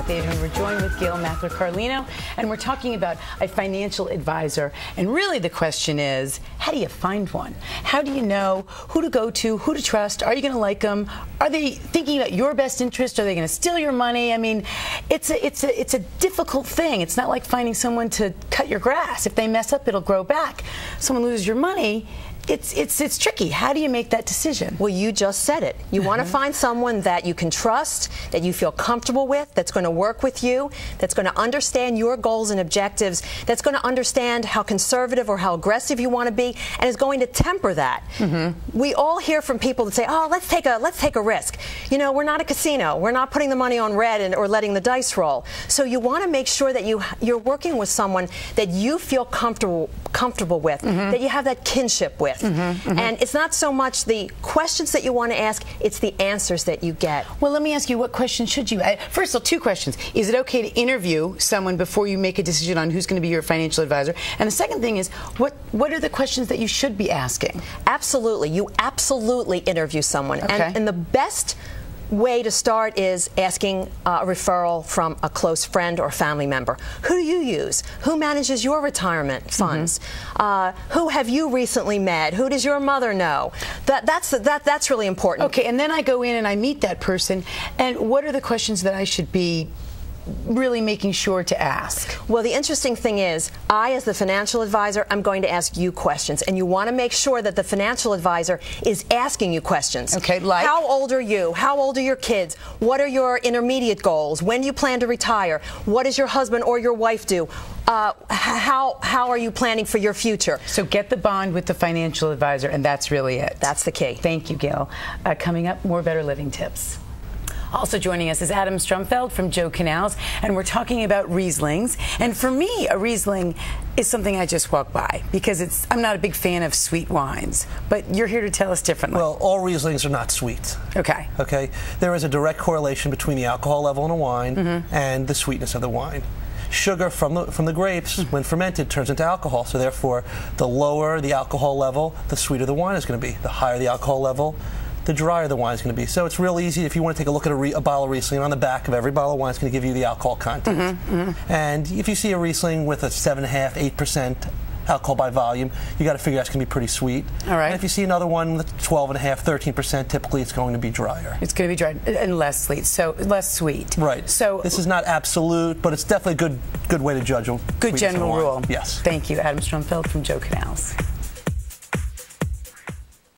with Adrienne. We're joined with Gail Mackler-Carlino, and we're talking about a financial advisor. And really the question is, how do you find one? How do you know who to go to, who to trust? Are you going to like them? Are they thinking about your best interest? Are they going to steal your money? I mean, it's a difficult thing. It's not like finding someone to cut your grass. If they mess up, it'll grow back. Someone loses your money. It's tricky. How do you make that decision? Well, you just said it. You want to find someone that you can trust, that you feel comfortable with, that's going to work with you, that's going to understand your goals and objectives, that's going to understand how conservative or how aggressive you want to be, and is going to temper that. We all hear from people that say, "Oh, let's take a risk." You know, we're not a casino. We're not putting the money on red or letting the dice roll. So you want to make sure that you're working with someone that you feel comfortable with, that you have that kinship with. And it's not so much the questions that you want to ask, it's the answers that you get. Well, let me ask you, what questions should you ask? First of all, two questions. Is it okay to interview someone before you make a decision on who's going to be your financial advisor? And the second thing is, what are the questions that you should be asking? Absolutely. You absolutely interview someone. Okay. And the best way to start is asking a referral from a close friend or family member. Who do you use? Who manages your retirement funds? Who have you recently met? Who does your mother know? That's really important. Okay, and then I go in and I meet that person, and what are the questions that I should be really making sure to ask? Well, the interesting thing is, I, as the financial advisor, I'm going to ask you questions, and you want to make sure that the financial advisor is asking you questions. Okay, like? How old are you? How old are your kids? What are your intermediate goals? When do you plan to retire? What does your husband or your wife do? How are you planning for your future? So get the bond with the financial advisor, and that's really it. That's the key. Thank you, Gail. Coming up, more Better Living tips. Also joining us is Adam Strumfeld from Joe Canals, and we're talking about Rieslings. And for me, a Riesling is something I just walk by because I'm not a big fan of sweet wines. But you're here to tell us differently. Well, all Rieslings are not sweet. Okay. Okay. There is a direct correlation between the alcohol level in a wine and the sweetness of the wine. Sugar from the grapes, when fermented, turns into alcohol. So therefore, the lower the alcohol level, the sweeter the wine is going to be. The higher the alcohol level, the drier the wine is going to be. So it's real easy if you want to take a look at a bottle of Riesling. On the back of every bottle of wine is going to give you the alcohol content. And if you see a Riesling with a 7.5%, 8% alcohol by volume, you got to figure that's going to be pretty sweet. All right. And if you see another one with 12.5%, 13%, typically it's going to be drier. It's going to be dry and less sweet, so less sweet. Right. So this is not absolute, but it's definitely a good way to judge a good general rule. Yes. Thank you, Adam Strumfeld from Joe Canals.